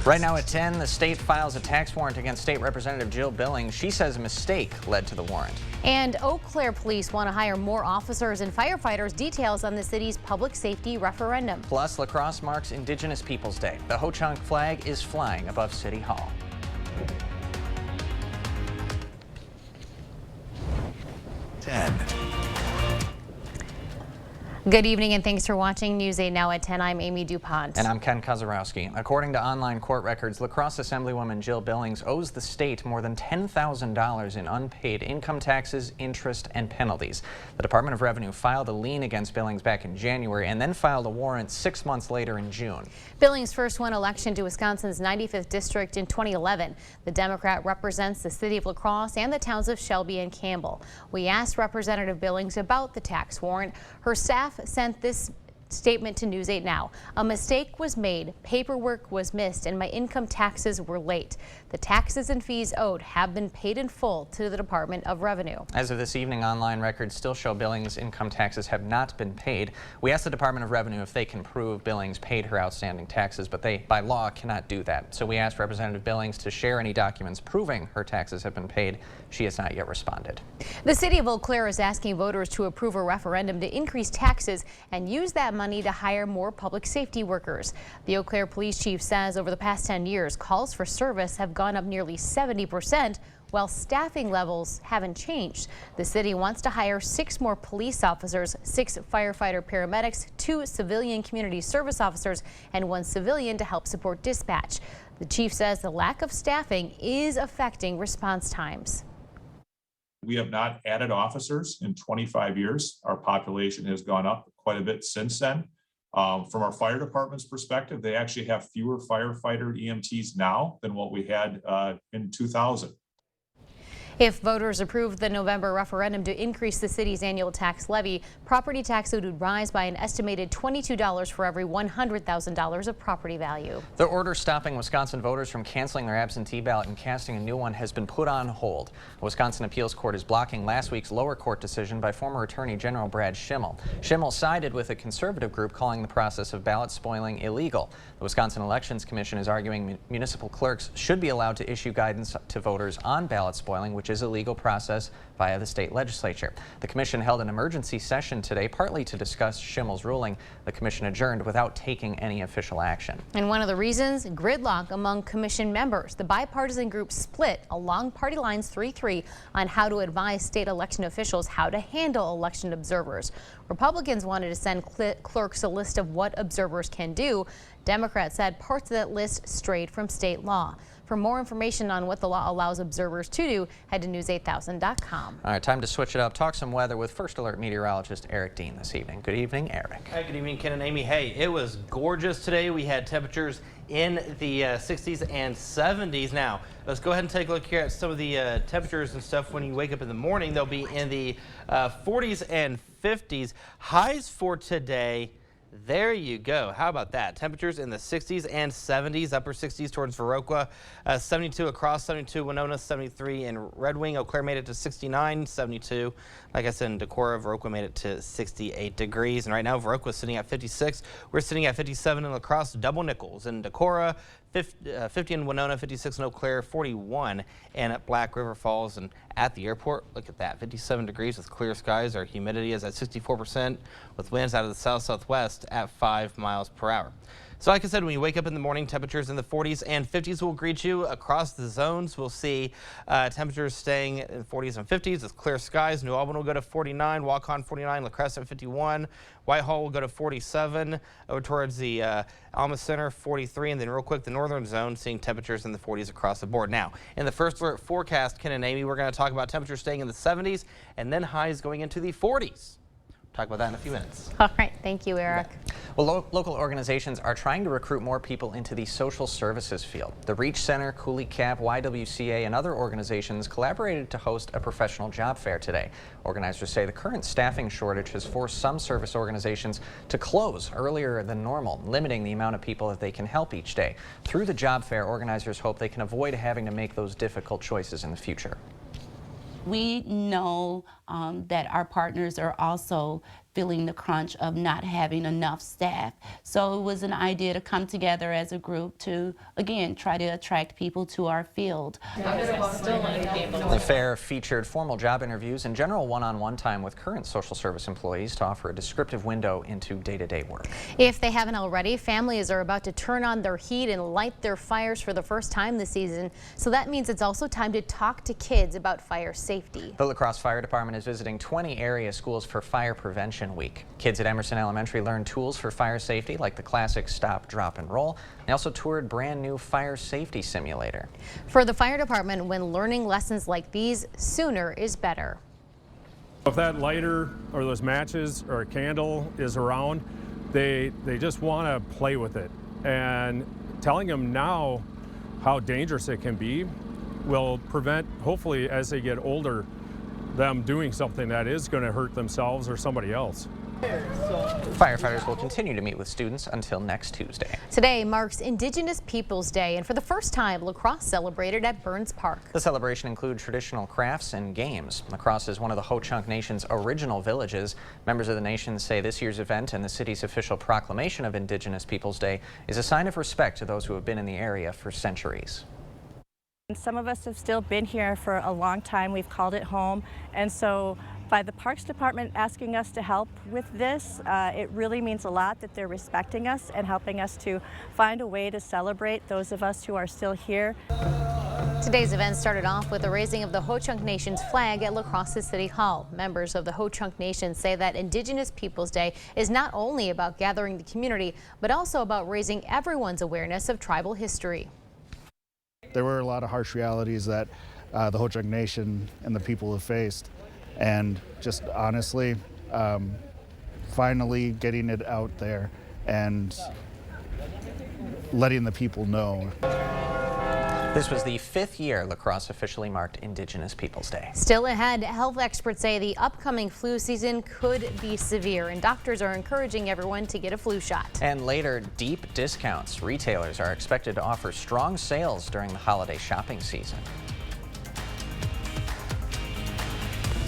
Right now at 10, the state files a tax warrant against State Representative Jill Billings. She says a mistake led to the warrant. And Eau Claire police want to hire more officers and firefighters. Details on the city's public safety referendum. Plus, La Crosse marks Indigenous Peoples Day. The Ho-Chunk flag is flying above City Hall. 10. Good evening and thanks for watching News 8 Now at 10. I'm Amy DuPont. And I'm Ken Kozarowski. According to online court records, La Crosse Assemblywoman Jill Billings owes the state more than $10,000 in unpaid income taxes, interest, and penalties. The Department of Revenue filed a lien against Billings back in January and then filed a warrant 6 months later in June. Billings first won election to Wisconsin's 95th district in 2011. The Democrat represents the city of La Crosse and the towns of Shelby and Campbell. We asked Representative Billings about the tax warrant. Her staff sent this statement to News 8 Now. A mistake was made, paperwork was missed, and my income taxes were late. The taxes and fees owed have been paid in full to the Department of Revenue. As of this evening, online records still show Billings' income taxes have not been paid. We asked the Department of Revenue if they can prove Billings paid her outstanding taxes, but they, by law, cannot do that. So we asked Representative Billings to share any documents proving her taxes have been paid. She has not yet responded. The city of Eau Claire is asking voters to approve a referendum to increase taxes and use that money to hire more public safety workers. The Eau Claire police chief says over the past 10 years, calls for service have gone up nearly 70%, while staffing levels haven't changed. The city wants to hire 6 more police officers, 6 firefighter paramedics, 2 civilian community service officers, and 1 civilian to help support dispatch. The chief says the lack of staffing is affecting response times. We have not added officers in 25 years. Our population has gone up quite a bit since then. From our fire department's perspective, they actually have fewer firefighter EMTs now than what we had in 2000. If voters approve the November referendum to increase the city's annual tax levy, property tax would rise by an estimated $22 for every $100,000 of property value. The order stopping Wisconsin voters from canceling their absentee ballot and casting a new one has been put on hold. The Wisconsin Appeals Court is blocking last week's lower court decision by former Attorney General Brad Schimmel. Schimmel sided with a conservative group calling the process of ballot spoiling illegal. The Wisconsin Elections Commission is arguing municipal clerks should be allowed to issue guidance to voters on ballot spoiling, which is a legal process via the state legislature. The commission held an emergency session today, partly to discuss Schimmel's ruling. The commission adjourned without taking any official action. And one of the reasons, gridlock among commission members. The bipartisan group split along party lines 3-3 on how to advise state election officials how to handle election observers. Republicans wanted to send clerks a list of what observers can do. Democrats said parts of that list strayed from state law. For more information on what the law allows observers to do, head to news8000.com. All right, time to switch it up. Talk some weather with First Alert meteorologist Eric Dean this evening. Good evening, Eric. Hi, good evening, Ken and Amy. Hey, it was gorgeous today. We had temperatures in the 60s and 70s. Now, let's go ahead and take a look here at some of the temperatures and stuff when you wake up in the morning. They'll be in the 40s and 50s. Highs for today. There you go. How about that? Temperatures in the 60s and 70s, upper 60s towards Viroqua, 72 across, 72 Winona, 73 in Red Wing. Eau Claire made it to 69, 72. Like I said, in Decorah, Viroqua made it to 68 degrees. And right now, Viroqua's sitting at 56. We're sitting at 57 in La Crosse, double nickels. In Decorah, 50 in Winona, 56 in Eau Claire, 41 and at Black River Falls. And at the airport, look at that, 57 degrees with clear skies. Our humidity is at 64% with winds out of the south-southwest at 5 miles per hour. So like I said, when you wake up in the morning, temperatures in the 40s and 50s will greet you. Across the zones, we'll see temperatures staying in 40s and 50s with clear skies. New Albany will go to 49, Waukon 49, La Crescent 51. Whitehall will go to 47, over towards the Alma Center 43, and then real quick, the northern zone seeing temperatures in the 40s across the board. Now, in the First Alert forecast, Ken and Amy, we're going to talk about temperatures staying in the 70s and then highs going into the 40s. Talk about that in a few minutes. All right. Thank you, Eric. Well, local organizations are trying to recruit more people into the social services field. The Reach Center, Cooley Cap, YWCA, and other organizations collaborated to host a professional job fair today. Organizers say the current staffing shortage has forced some service organizations to close earlier than normal, limiting the amount of people that they can help each day. Through the job fair, organizers hope they can avoid having to make those difficult choices in the future. We know that our partners are also feeling the crunch of not having enough staff. So it was an idea to come together as a group to, again, try to attract people to our field. The fair featured formal job interviews and general one-on-one time with current social service employees to offer a descriptive window into day-to-day work. If they haven't already, families are about to turn on their heat and light their fires for the first time this season. So that means it's also time to talk to kids about fire safety. The La Crosse Fire Department is visiting 20 area schools for Fire Prevention Week. Kids at Emerson Elementary learned tools for fire safety like the classic stop, drop, and roll. They also toured brand new fire safety simulator. For the fire department, when learning lessons like these, sooner is better. If that lighter or those matches or a candle is around, they just want to play with it. And telling them now how dangerous it can be will prevent, hopefully, as they get older, them doing something that is going to hurt themselves or somebody else. Firefighters will continue to meet with students until next Tuesday. Today marks Indigenous Peoples Day, and for the first time, La Crosse celebrated at Burns Park. The celebration includes traditional crafts and games. La Crosse is one of the Ho-Chunk Nation's original villages. Members of the nation say this year's event and the city's official proclamation of Indigenous Peoples Day is a sign of respect to those who have been in the area for centuries. Some of us have still been here for a long time. We've called it home, and so by the Parks Department asking us to help with this, it really means a lot that they're respecting us and helping us to find a way to celebrate those of us who are still here. Today's event started off with the raising of the Ho-Chunk Nation's flag at La Crosse City Hall. Members of the Ho-Chunk Nation say that Indigenous Peoples Day is not only about gathering the community, but also about raising everyone's awareness of tribal history. There were a lot of harsh realities that the Ho-Chunk Nation and the people have faced, and just honestly, finally getting it out there and letting the people know. This was the 5th year La Crosse officially marked Indigenous Peoples Day. Still ahead, health experts say the upcoming flu season could be severe, and doctors are encouraging everyone to get a flu shot. And later, deep discounts. Retailers are expected to offer strong sales during the holiday shopping season.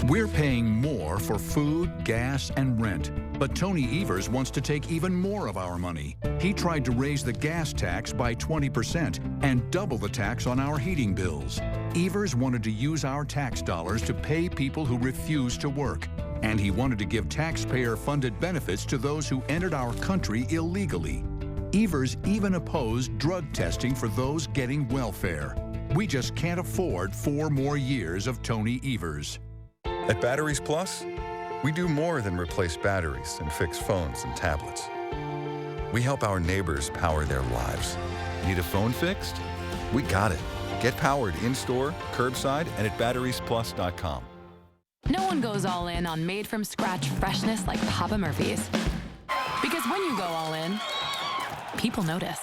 We're paying more for food, gas, and rent. But Tony Evers wants to take even more of our money. He tried to raise the gas tax by 20% and double the tax on our heating bills. Evers wanted to use our tax dollars to pay people who refuse to work. And he wanted to give taxpayer-funded benefits to those who entered our country illegally. Evers even opposed drug testing for those getting welfare. We just can't afford 4 more years of Tony Evers. At Batteries Plus, we do more than replace batteries and fix phones and tablets. We help our neighbors power their lives. Need a phone fixed? We got it. Get powered in-store, curbside, and at batteriesplus.com. No one goes all in on made-from-scratch freshness like Papa Murphy's. Because when you go all in, people notice.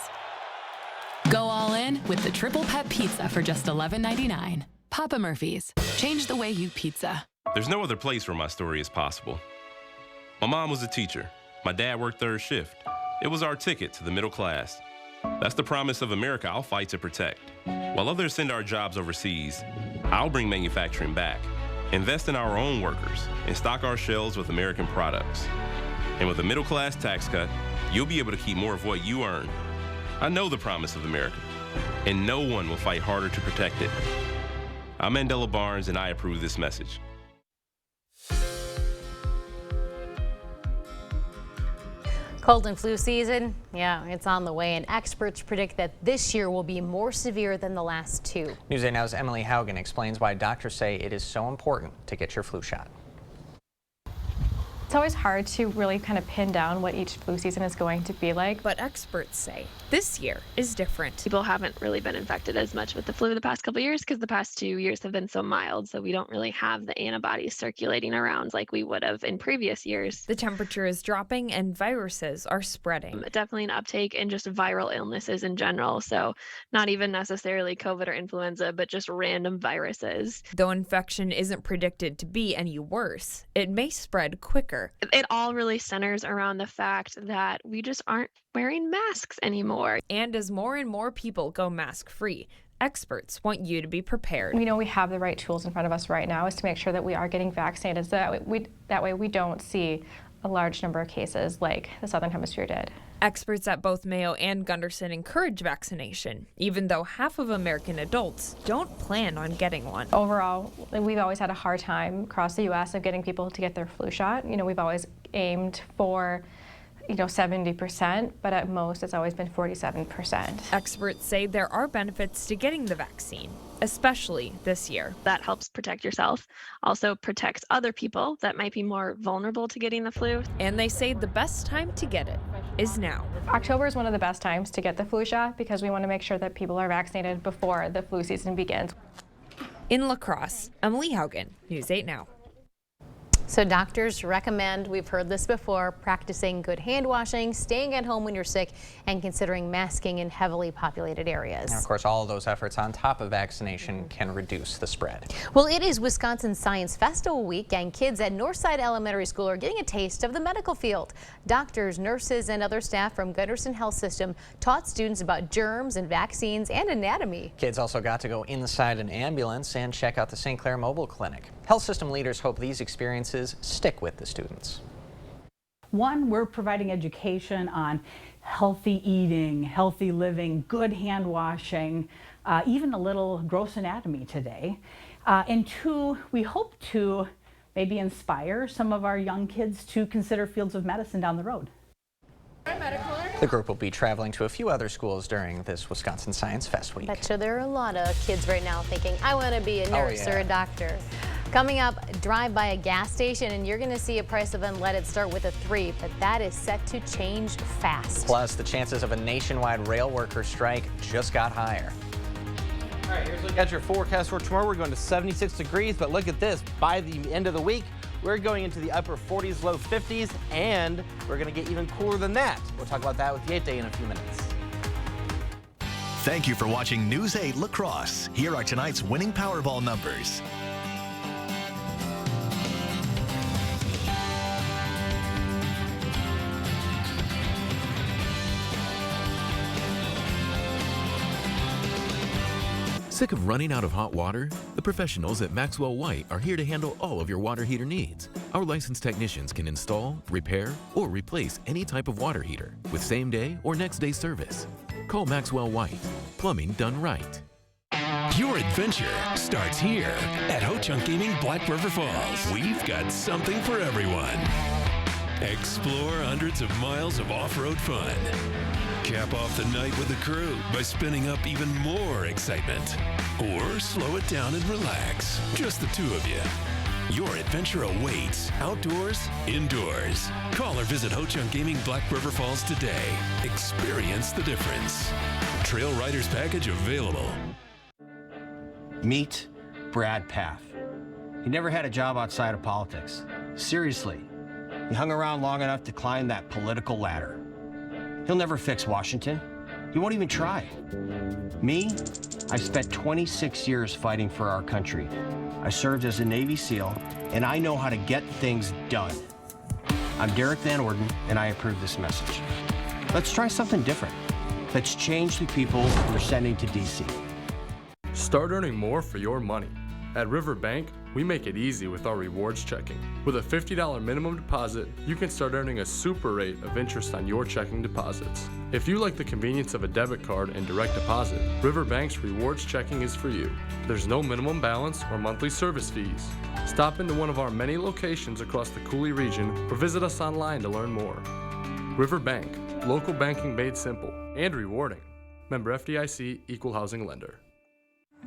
Go all in with the Triple Pet Pizza for just $11.99. Papa Murphy's. Change the way you pizza. There's no other place where my story is possible. My mom was a teacher. My dad worked 3rd shift. It was our ticket to the middle class. That's the promise of America I'll fight to protect. While others send our jobs overseas, I'll bring manufacturing back, invest in our own workers, and stock our shelves with American products. And with a middle class tax cut, you'll be able to keep more of what you earn. I know the promise of America, and no one will fight harder to protect it. I'm Mandela Barnes, and I approve this message. Cold and flu season, yeah, it's on the way, and experts predict that this year will be more severe than the last 2. Newsday Now's Emily Haugen explains why doctors say it is so important to get your flu shot. It's always hard to really kind of pin down what each flu season is going to be like. But experts say this year is different. People haven't really been infected as much with the flu the past couple of years because the past 2 years have been so mild. So we don't really have the antibodies circulating around like we would have in previous years. The temperature is dropping and viruses are spreading. Definitely an uptake in just viral illnesses in general. So not even necessarily COVID or influenza, but just random viruses. Though infection isn't predicted to be any worse, it may spread quicker. It all really centers around the fact that we just aren't wearing masks anymore. And as more and more people go mask-free, experts want you to be prepared. We know we have the right tools in front of us right now is to make sure that we are getting vaccinated so that way we don't see a large number of cases like the Southern Hemisphere did. Experts at both Mayo and Gunderson encourage vaccination, even though half of American adults don't plan on getting one. Overall, we've always had a hard time across the U.S. of getting people to get their flu shot. We've always aimed for 70%, but at most it's always been 47%. Experts say there are benefits to getting the vaccine, especially this year. That helps protect yourself, also protects other people that might be more vulnerable to getting the flu. And they say the best time to get it is now. October is one of the best times to get the flu shot because we want to make sure that people are vaccinated before the flu season begins. In La Crosse, Emily Haugen, News 8 Now. So doctors recommend, we've heard this before, practicing good hand washing, staying at home when you're sick, and considering masking in heavily populated areas. And of course, all of those efforts on top of vaccination can reduce the spread. Well, it is Wisconsin Science Festival week, and kids at Northside Elementary School are getting a taste of the medical field. Doctors, nurses, and other staff from Gunderson Health System taught students about germs and vaccines and anatomy. Kids also got to go inside an ambulance and check out the St. Clair Mobile Clinic. Health system leaders hope these experiences stick with the students. One, we're providing education on healthy eating, healthy living, good hand washing, even a little gross anatomy today. And two, we hope to maybe inspire some of our young kids to consider fields of medicine down the road. The group will be traveling to a few other schools during this Wisconsin Science Fest week. Bet you there are a lot of kids right now thinking, I want to be a nurse or a doctor. Coming up, drive by a gas station and you're going to see a price of unleaded start with a 3, but that is set to change fast. Plus, the chances of a nationwide rail worker strike just got higher. All right, here's a look at your forecast for tomorrow. We're going to 76 degrees, but look at this. By the end of the week, we're going into the upper 40s, low 50s, and we're going to get even cooler than that. We'll talk about that with the 8 Day in a few minutes. Thank you for watching News 8 La Crosse. Here are tonight's winning Powerball numbers. Sick of running out of hot water? The professionals at Maxwell White are here to handle all of your water heater needs. Our licensed technicians can install, repair, or replace any type of water heater with same-day or next-day service. Call Maxwell White. Plumbing done right. Your adventure starts here at Ho-Chunk Gaming Black River Falls. We've got something for everyone. Explore hundreds of miles of off-road fun. Cap off the night with the crew by spinning up even more excitement. Or slow it down and relax. Just the two of you. Your adventure awaits outdoors, indoors. Call or visit Ho-Chunk Gaming Black River Falls today. Experience the difference. Trail Riders Package available. Meet Brad Paff. He never had a job outside of politics. Seriously, he hung around long enough to climb that political ladder. He'll never fix Washington. He won't even try. Me, I spent 26 years fighting for our country. I served as a Navy SEAL, and I know how to get things done. I'm Derek Van Orden, and I approve this message. Let's try something different. Let's change the people we're sending to D.C. Start earning more for your money. At Riverbank, we make it easy with our rewards checking. With a $50 minimum deposit, you can start earning a super rate of interest on your checking deposits. If you like the convenience of a debit card and direct deposit, Riverbank's rewards checking is for you. There's no minimum balance or monthly service fees. Stop into one of our many locations across the Cooley region or visit us online to learn more. Riverbank, local banking made simple and rewarding. Member FDIC, Equal Housing Lender.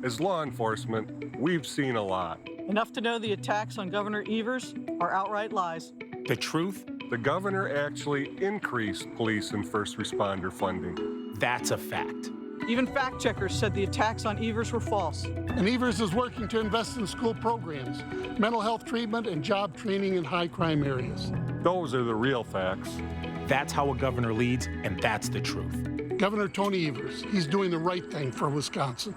As law enforcement, we've seen a lot. Enough to know the attacks on Governor Evers are outright lies. The truth? The governor actually increased police and first responder funding. That's a fact. Even fact checkers said the attacks on Evers were false. And Evers is working to invest in school programs, mental health treatment, and job training in high crime areas. Those are the real facts. That's how a governor leads, and that's the truth. Governor Tony Evers, he's doing the right thing for Wisconsin.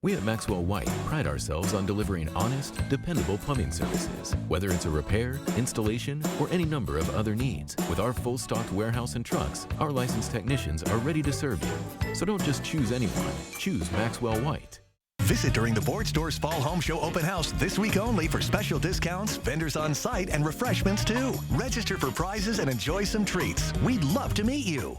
We at Maxwell White pride ourselves on delivering honest, dependable plumbing services, whether it's a repair, installation, or any number of other needs. With our full-stocked warehouse and trucks, our licensed technicians are ready to serve you. So don't just choose anyone, choose Maxwell White. Visit during the Ford Store's Fall Home Show Open House this week only for special discounts, vendors on site, and refreshments too. Register for prizes and enjoy some treats. We'd love to meet you.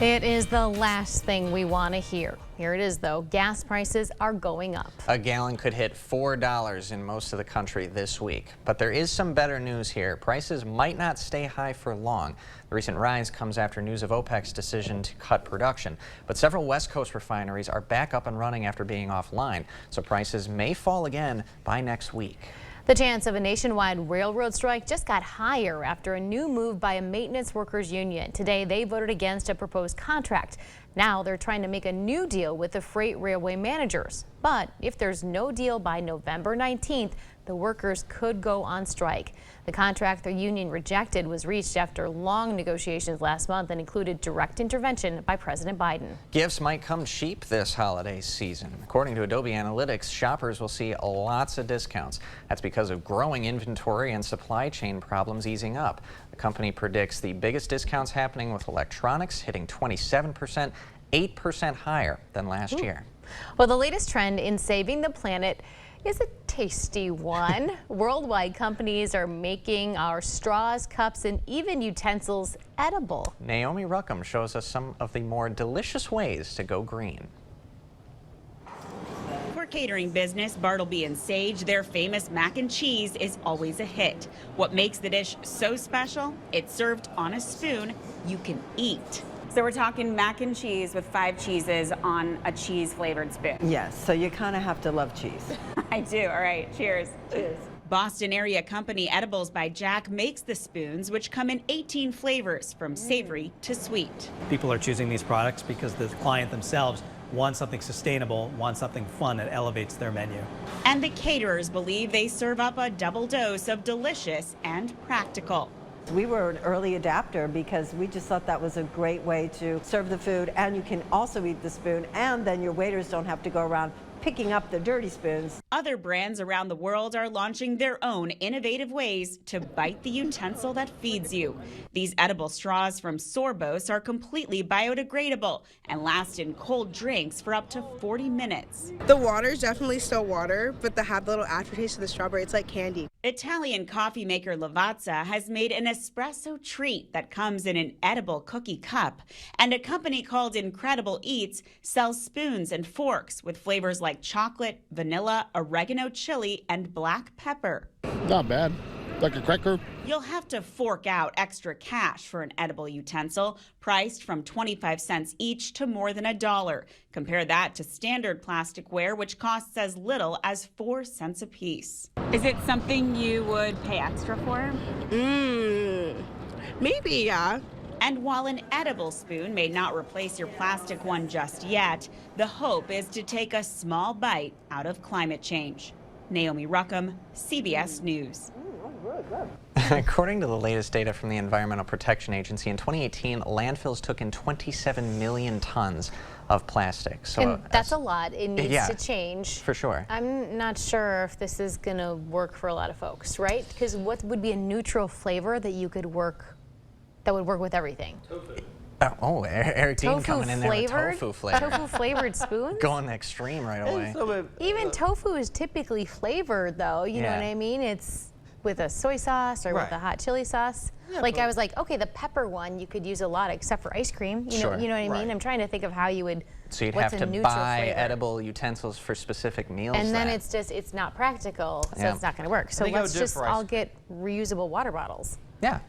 It is the last thing we want to hear. Here it is, though. Gas prices are going up. A gallon could hit $4 in most of the country this week. But there is some better news here. Prices might not stay high for long. The recent rise comes after news of OPEC's decision to cut production. But several West Coast refineries are back up and running after being offline. So prices may fall again by next week. The chance of a nationwide railroad strike just got higher after a new move by a maintenance workers union. Today, they voted against a proposed contract. Now they're trying to make a new deal with the freight railway managers. But if there's no deal by November 19th, the workers could go on strike. The contract the union rejected was reached after long negotiations last month and included direct intervention by President Biden. Gifts might come cheap this holiday season. According to Adobe Analytics, shoppers will see lots of discounts. That's because of growing inventory and supply chain problems easing up. The company predicts the biggest discounts happening with electronics, hitting 27%, 8% higher than last year. Well, the latest trend in saving the planet is a tasty one. Worldwide companies are making our straws, cups, and even utensils edible. Naomi Ruckham shows us some of the more delicious ways to go green. For catering business Bartleby and Sage, their famous mac and cheese is always a hit. What makes the dish so special? It's served on a spoon you can eat. So we're talking mac and cheese with 5 cheeses on a cheese-flavored spoon. Yes, so you kind of have to love cheese. I do. All right, cheers. Cheers. Boston area company Edibles by Jack makes the spoons, which come in 18 flavors, from savory to sweet. People are choosing these products because the client themselves wants something sustainable, wants something fun that elevates their menu. And the caterers believe they serve up a double dose of delicious and practical. We were an early adapter because we just thought that was a great way to serve the food, and you can also eat the spoon, and then your waiters don't have to go around picking up the dirty spoons. Other brands around the world are launching their own innovative ways to bite the utensil that feeds you. These edible straws from Sorbos are completely biodegradable and last in cold drinks for up to 40 minutes. The water is definitely still water, but the little aftertaste of the strawberry, it's like candy. Italian coffee maker Lavazza has made an espresso treat that comes in an edible cookie cup. And a company called Incredible Eats sells spoons and forks with flavors like chocolate, vanilla, oregano chili, and black pepper. Not bad. Like a cracker. You'll have to fork out extra cash for an edible utensil, priced from 25 cents each to more than $1. Compare that to standard plasticware, which costs as little as 4 cents a piece. Is it something you would pay extra for? Maybe, yeah. And while an edible spoon may not replace your plastic one just yet, the hope is to take a small bite out of climate change. Naomi Ruckham, CBS News. According to the latest data from the Environmental Protection Agency, in 2018, landfills took in 27 million tons of plastic. So and that's a lot. It needs to change. For sure. I'm not sure if this is going to work for a lot of folks, right? Because what would be a neutral flavor that you could work, that would work with everything? Tofu. Oh, Eric Dean coming in there with tofu flavor. Tofu flavored spoons? Going extreme right away. Even tofu is typically flavored, though. You know what I mean? It's with a soy sauce or with a hot chili sauce. Yeah, like I was like, okay, the pepper one you could use a lot, except for ice cream. You know what I mean? I'm trying to think of how you would. So you'd have to buy edible utensils for specific meals. And then it's not practical, so it's not going to work. So let's just all get reusable water bottles. Yeah.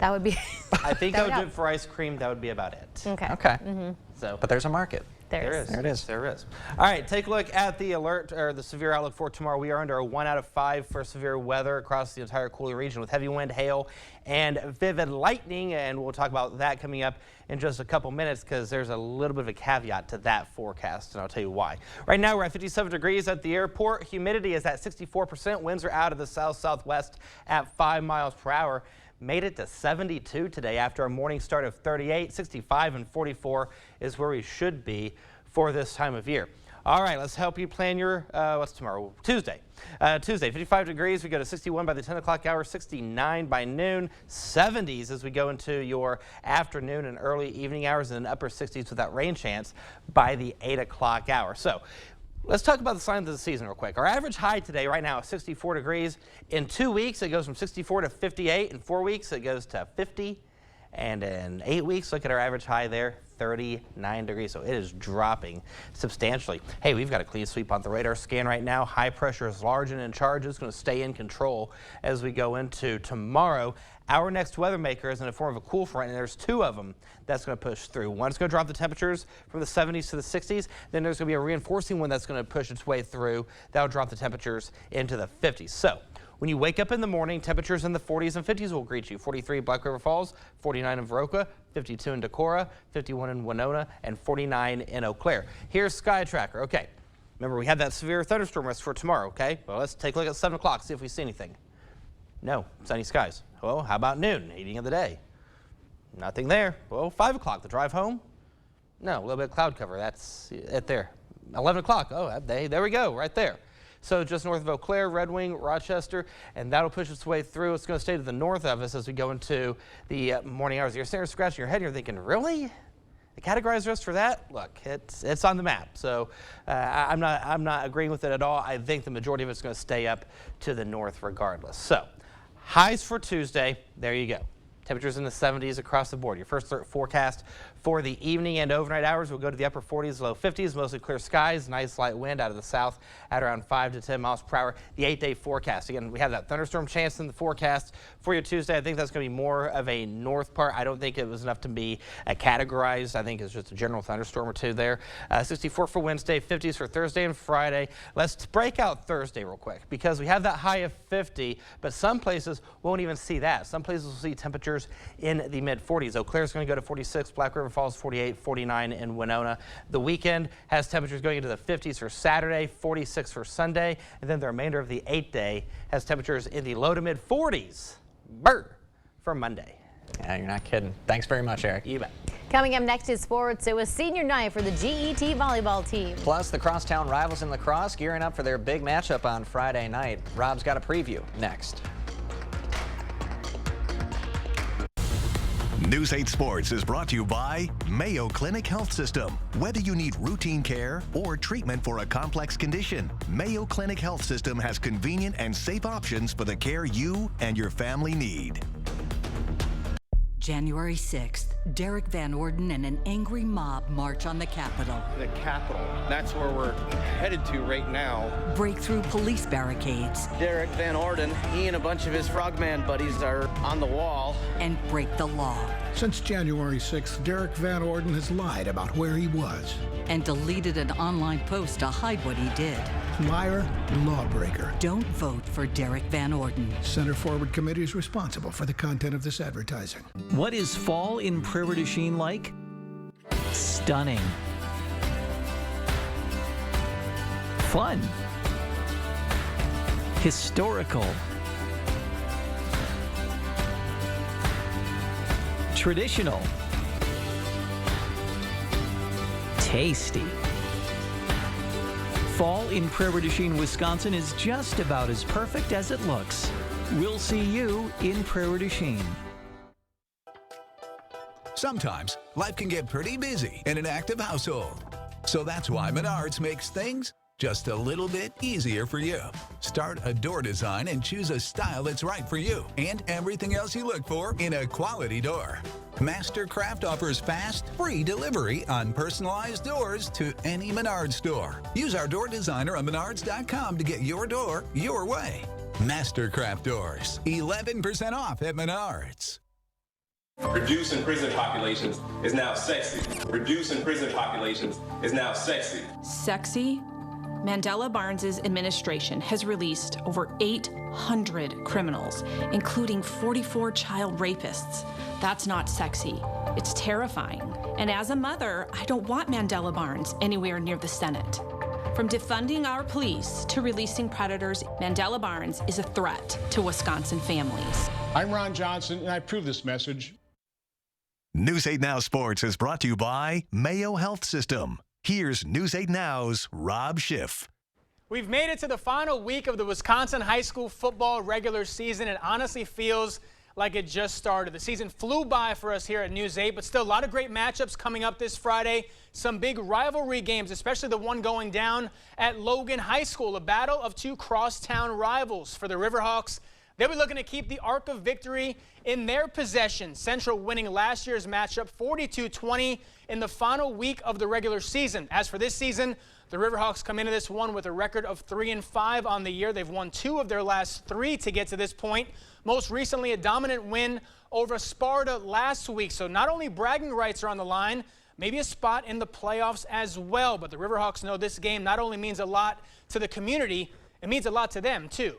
That would be. I think I would do it for ice cream. That would be about it. Okay. Okay. So, but there's a market. There is. There it is. There is. All right, take a look at the alert or the severe outlook for tomorrow. We are under a 1 out of 5 for severe weather across the entire cooler region with heavy wind, hail, and vivid lightning. And we'll talk about that coming up in just a couple minutes because there's a little bit of a caveat to that forecast, and I'll tell you why. Right now, we're at 57 degrees at the airport. Humidity is at 64%. Winds are out of the south-southwest at 5 miles per hour. Made it to 72 today after a morning start of 38, 65, and 44 is where we should be for this time of year. All right, let's help you plan your, what's tomorrow? Tuesday. Tuesday, 55 degrees. We go to 61 by the 10 o'clock hour, 69 by noon, 70s as we go into your afternoon and early evening hours, and then upper 60s with that rain chance by the 8 o'clock hour. So let's talk about the signs of the season real quick. Our average high today right now is 64 degrees. In 2 weeks, it goes from 64 to 58. In 4 weeks, it goes to 50. And in 8 weeks, look at our average high there, 39 degrees. So it is dropping substantially. Hey, we've got a clean sweep on the radar scan right now. High pressure is large and in charge. It's going to stay in control as we go into tomorrow. Our next weather maker is in the form of a cool front, and there's 2 of them that's going to push through. One's going to drop the temperatures from the 70s to the 60s. Then there's going to be a reinforcing one that's going to push its way through. That'll drop the temperatures into the 50s. So when you wake up in the morning, temperatures in the 40s and 50s will greet you. 43 Black River Falls, 49 in Viroqua, 52 in Decorah, 51 in Winona, and 49 in Eau Claire. Here's Sky Tracker. Okay, remember we had that severe thunderstorm risk for tomorrow, okay? Well, let's take a look at 7 o'clock, see if we see anything. No, sunny skies. Well, how about noon, heating of the day? Nothing there. Well, 5 o'clock, the drive home? No, a little bit of cloud cover. That's it there. 11 o'clock, oh, there we go, right there. So just north of Eau Claire, Red Wing, Rochester, and that'll push its way through. It's going to stay to the north of us as we go into the morning hours. You're sitting there scratching your head and you're thinking, really? The categorized risk for that? Look, it's on the map. So I'm not agreeing with it at all. I think the majority of it's going to stay up to the north regardless. So highs for Tuesday, there you go. Temperatures in the 70s across the board. Your first forecast for the evening and overnight hours will go to the upper 40s, low 50s, mostly clear skies, nice light wind out of the south at around 5 to 10 miles per hour. The 8-day forecast. Again, we have that thunderstorm chance in the forecast for your Tuesday. I think that's going to be more of a north part. I don't think it was enough to be categorized. I think it's just a general thunderstorm or two there. 64 for Wednesday, 50s for Thursday and Friday. Let's break out Thursday real quick because we have that high of 50, but some places won't even see that. Some places will see temperatures in the mid-40s. Eau Claire is going to go to 46, Black River Falls 48, 49 in Winona. The weekend has temperatures going into the 50s for Saturday, 46 for Sunday, and then the remainder of the 8-day has temperatures in the low to mid-40s. For Monday. Yeah, you're not kidding. Thanks very much, Eric. You bet. Coming up next is sports. It was senior night for the GET volleyball team. Plus, the crosstown rivals in lacrosse gearing up for their big matchup on Friday night. Rob's got a preview next. News 8 Sports is brought to you by Mayo Clinic Health System. Whether you need routine care or treatment for a complex condition, Mayo Clinic Health System has convenient and safe options for the care you and your family need. January 6th, Derek Van Orden and an angry mob march on the Capitol. The Capitol, that's where we're headed to right now. Break through police barricades. Derek Van Orden, he and a bunch of his frogman buddies are on the wall. And break the law. Since January 6th, Derek Van Orden has lied about where he was. And deleted an online post to hide what he did. Liar, lawbreaker. Don't vote for Derek Van Orden. Center Forward Committee is responsible for the content of this advertising. What is fall in Prairie du Chien like? Stunning. Fun. Historical. Traditional. Tasty. Fall in Prairie du Chien, Wisconsin is just about as perfect as it looks. We'll see you in Prairie du Chien. Sometimes life can get pretty busy in an active household. So that's why Menards makes things just a little bit easier for you. Start a door design and choose a style that's right for you and everything else you look for in a quality door. Mastercraft offers fast, free delivery on personalized doors to any Menards store. Use our door designer on Menards.com to get your door your way. Mastercraft Doors, 11% off at Menards. Reducing prison populations is now sexy. Reducing prison populations is now sexy. Sexy? Mandela Barnes's administration has released over 800 criminals, including 44 child rapists. That's not sexy. It's terrifying. And as a mother, I don't want Mandela Barnes anywhere near the Senate. From defunding our police to releasing predators, Mandela Barnes is a threat to Wisconsin families. I'm Ron Johnson, and I approve this message. News 8 Now Sports is brought to you by Mayo Health System. Here's News 8 Now's Rob Schiff. We've made it to the final week of the Wisconsin high school football regular season. It honestly feels like it just started. The season flew by for us here at News 8, but still a lot of great matchups coming up this Friday. Some big rivalry games, especially the one going down at Logan High School, a battle of two crosstown rivals. For the Riverhawks, they'll be looking to keep the arc of victory in their possession. Central winning last year's matchup 42-20 in the final week of the regular season. As for this season, the Riverhawks come into this one with a record of 3-5 on the year. They've won 2 of their last 3 to get to this point. Most recently, a dominant win over Sparta last week. So not only bragging rights are on the line, maybe a spot in the playoffs as well. But the Riverhawks know this game not only means a lot to the community, it means a lot to them too.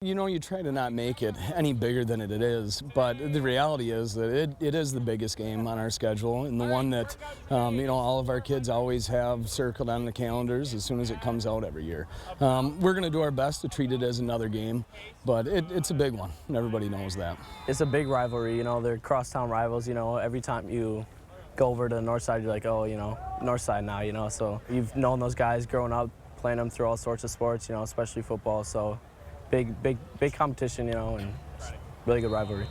You know, you try to not make it any bigger than it is, but the reality is that it is the biggest game on our schedule, and the one that, you know, all of our kids always have circled on the calendars as soon as it comes out every year. We're going to do our best to treat it as another game, but it's a big one, and everybody knows that. It's a big rivalry, you know, they're crosstown rivals, you know, every time you go over to the north side, you're like, oh, you know, north side now, you know, so you've known those guys growing up, playing them through all sorts of sports, you know, especially football, so big competition, you know, and really good rivalry.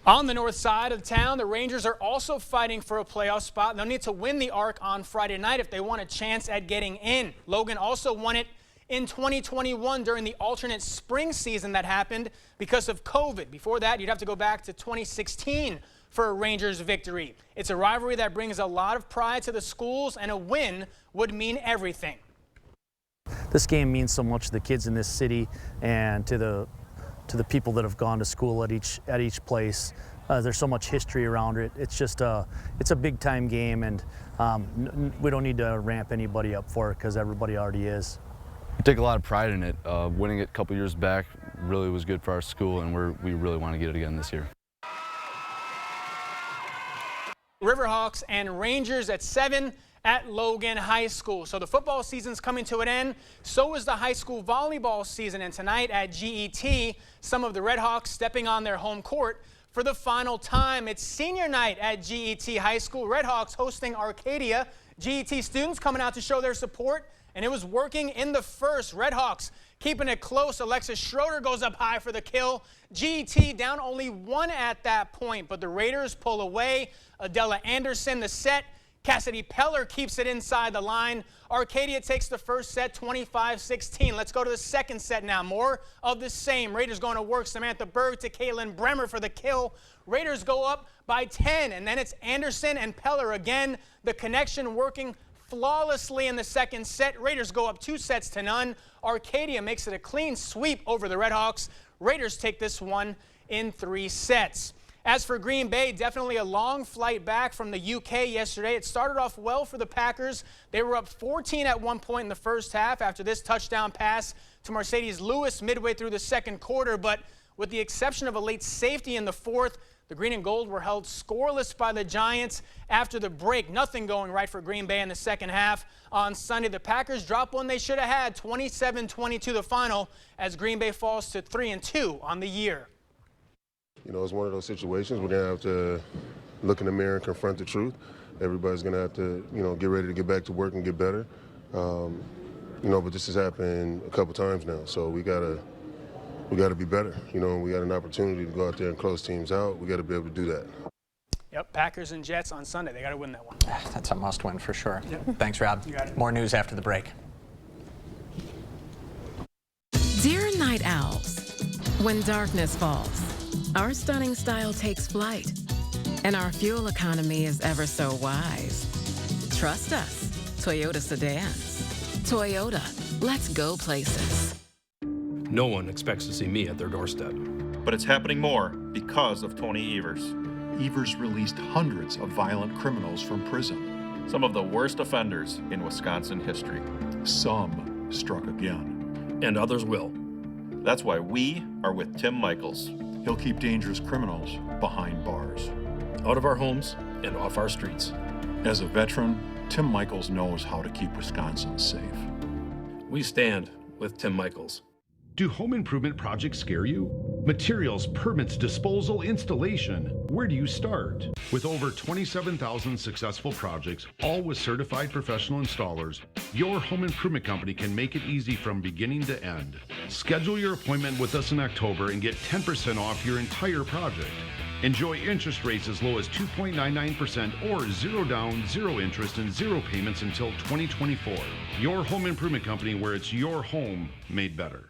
On the north side of town, the Rangers are also fighting for a playoff spot. They'll need to win the arc on Friday night if they want a chance at getting in. Logan also won it in 2021 during the alternate spring season that happened because of COVID. Before that, you'd have to go back to 2016 for a Rangers victory. It's a rivalry that brings a lot of pride to the schools, and a win would mean everything. This game means so much to the kids in this city and to the people that have gone to school at each place. There's so much history around it. It's just it's a big time game, and we don't need to ramp anybody up for it because everybody already is. We take a lot of pride in it. Winning it a couple years back really was good for our school, and we really want to get it again this year. Riverhawks and Rangers at 7 at Logan High School. So the football season's coming to an end. So is the high school volleyball season. And tonight at GET, some of the Redhawks stepping on their home court for the final time. It's senior night at GET High School. Redhawks hosting Arcadia. GET students coming out to show their support, and it was working in the first. Redhawks keeping it close. Alexis Schroeder goes up high for the kill. GET down only 1 at that point, but the Raiders pull away. Adela Anderson the set. Cassidy Peller keeps it inside the line. Arcadia takes the first set 25-16. Let's go to the second set now. More of the same. Raiders going to work. Samantha Berg to Caitlin Bremer for the kill. Raiders go up by 10, and then it's Anderson and Peller again. The connection working flawlessly in the second set. Raiders go up 2-0. Arcadia makes it a clean sweep over the Redhawks. Raiders take this one in 3 sets. As for Green Bay, definitely a long flight back from the UK yesterday. It started off well for the Packers. They were up 14 at one point in the first half after this touchdown pass to Mercedes Lewis midway through the second quarter. But with the exception of a late safety in the fourth, the Green and Gold were held scoreless by the Giants after the break. Nothing going right for Green Bay in the second half. On Sunday, the Packers drop one they should have had, 27-22 the final, as Green Bay falls to 3-2 on the year. You know, it's one of those situations we're going to have to look in the mirror and confront the truth. Everybody's going to have to, you know, get ready to get back to work and get better. You know, but this has happened a couple times now, so we got to be better. You know, we got an opportunity to go out there and close teams out. We got to be able to do that. Yep, Packers and Jets on Sunday. They got to win that one. That's a must-win for sure. Yep. Thanks, Rob. You got it. More news after the break. Dear night owls, when darkness falls, our stunning style takes flight, and our fuel economy is ever so wise. Trust us, Toyota sedans. Toyota, let's go places. No one expects to see me at their doorstep. But it's happening more because of Tony Evers. Evers released hundreds of violent criminals from prison. Some of the worst offenders in Wisconsin history. Some struck again. And others will. That's why we are with Tim Michaels. He'll keep dangerous criminals behind bars. Out of our homes and off our streets. As a veteran, Tim Michaels knows how to keep Wisconsin safe. We stand with Tim Michaels. Do home improvement projects scare you? Materials, permits, disposal, installation. Where do you start? With over 27,000 successful projects, all with certified professional installers, your home improvement company can make it easy from beginning to end. Schedule your appointment with us in October and get 10% off your entire project. Enjoy interest rates as low as 2.99% or 0 down, 0 interest, and 0 payments until 2024. Your home improvement company, where it's your home made better.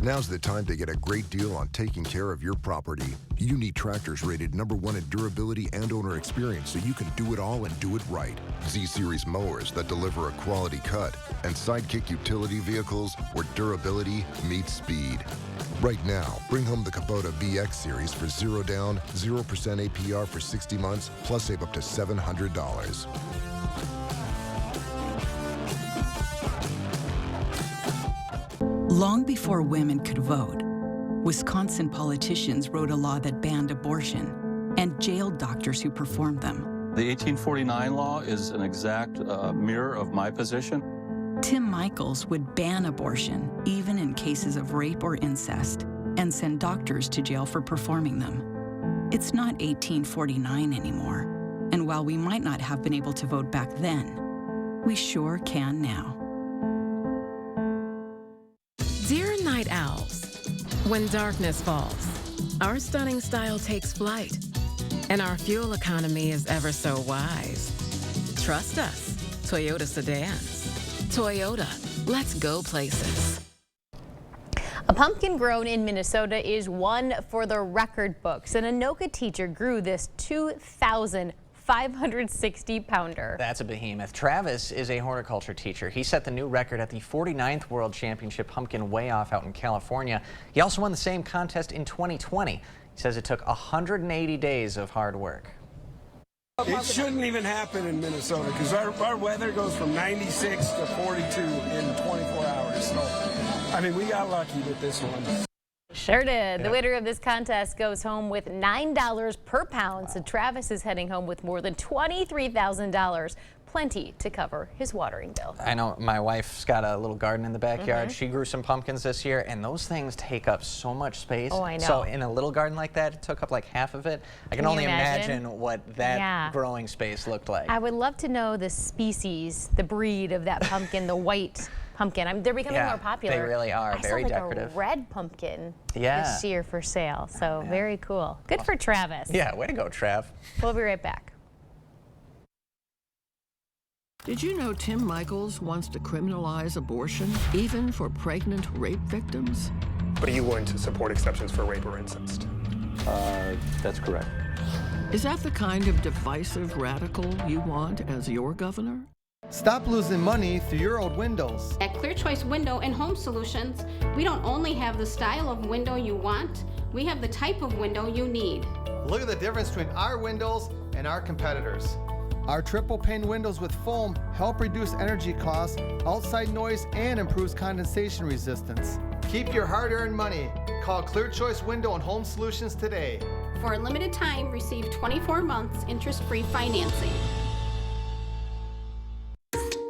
Now's the time to get a great deal on taking care of your property. You need tractors rated #1 in durability and owner experience so you can do it all and do it right. Z-Series mowers that deliver a quality cut, and Sidekick utility vehicles where durability meets speed. Right now, bring home the Kubota BX Series for 0 down, 0% APR for 60 months, plus save up to $700. Long before women could vote, Wisconsin politicians wrote a law that banned abortion and jailed doctors who performed them. The 1849 law is an exact mirror of my position. Tim Michaels would ban abortion, even in cases of rape or incest, and send doctors to jail for performing them. It's not 1849 anymore, and while we might not have been able to vote back then, we sure can now. Dear night owls, when darkness falls, our stunning style takes flight, and our fuel economy is ever so wise. Trust us, Toyota sedans. Toyota, let's go places. A pumpkin grown in Minnesota is one for the record books. An Anoka teacher grew this 2,560-pounder. That's a behemoth. Travis is a horticulture teacher. He set the new record at the 49th World Championship Pumpkin Weigh-Off out in California. He also won the same contest in 2020. He says it took 180 days of hard work. It shouldn't even happen in Minnesota because our weather goes from 96 to 42 in 24 hours. So, I mean, we got lucky with this one. Sure did. The winner of this contest goes home with $9 per pound. So Travis is heading home with more than $23,000. Plenty to cover his watering bill. I know my wife's got a little garden in the backyard. She grew some pumpkins this year, and those things take up so much space. Oh, I know. So in a little garden like that, it took up like half of it. I can only imagine what that growing space looked like. I would love to know the species, the breed of that pumpkin, the white pumpkin. They're becoming more popular. They really are. Very I saw decorative. A red pumpkin this year for sale. So very cool. Good for Travis. Yeah, way to go, Trav. We'll be right back. Did you know Tim Michaels wants to criminalize abortion, even for pregnant rape victims? But are you willing to support exceptions for rape or incest? That's correct. Is that the kind of divisive radical you want as your governor? Stop losing money through your old windows. At Clear Choice Window and Home Solutions, we don't only have the style of window you want, we have the type of window you need. Look at the difference between our windows and our competitors. Our triple pane windows with foam help reduce energy costs, outside noise, and improves condensation resistance. Keep your hard-earned money. Call Clear Choice Window and Home Solutions today. For a limited time, receive 24 months interest-free financing.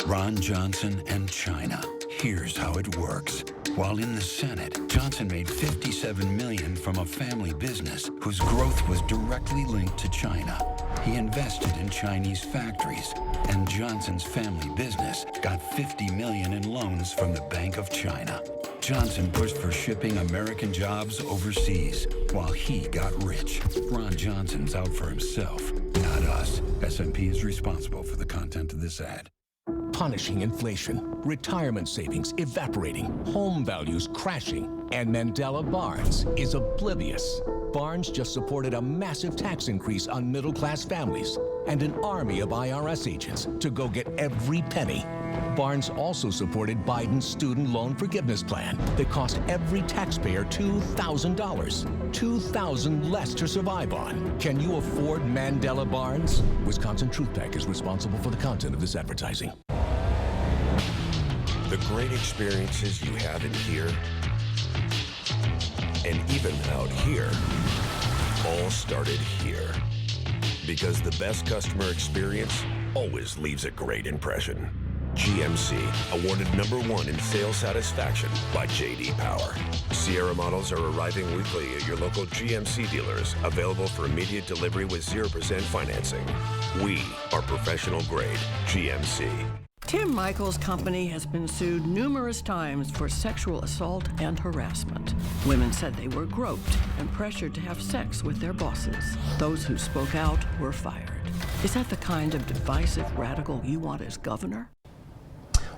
Ron Johnson and China. Here's how it works. While in the Senate, Johnson made $57 million from a family business whose growth was directly linked to China. He invested in Chinese factories, and Johnson's family business got $50 million in loans from the Bank of China. Johnson pushed for shipping American jobs overseas, while he got rich. Ron Johnson's out for himself, not us. SMP is responsible for the content of this ad. Punishing inflation, retirement savings evaporating, home values crashing, and Mandela Barnes is oblivious. Barnes just supported a massive tax increase on middle-class families and an army of IRS agents to go get every penny. Barnes also supported Biden's student loan forgiveness plan that cost every taxpayer $2,000. $2,000 less to survive on. Can you afford Mandela Barnes? Wisconsin Truth Pack is responsible for the content of this advertising. The great experiences you have in here and even out here all started here. Because the best customer experience always leaves a great impression. GMC, awarded #1 in sales satisfaction by J.D. Power. Sierra models are arriving weekly at your local GMC dealers, available for immediate delivery with 0% financing. We are professional grade GMC. Tim Michael's company has been sued numerous times for sexual assault and harassment. Women said they were groped and pressured to have sex with their bosses. Those who spoke out were fired. Is that the kind of divisive radical you want as governor?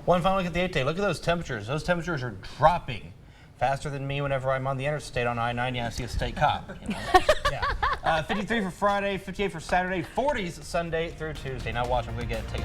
One final look at the 8-day. Look at those temperatures. Those temperatures are dropping faster than me whenever I'm on the interstate on I-90 and I see a state cop. You know? Yeah. 53 for Friday, 58 for Saturday, 40s Sunday through Tuesday. Now watch, I'm going to take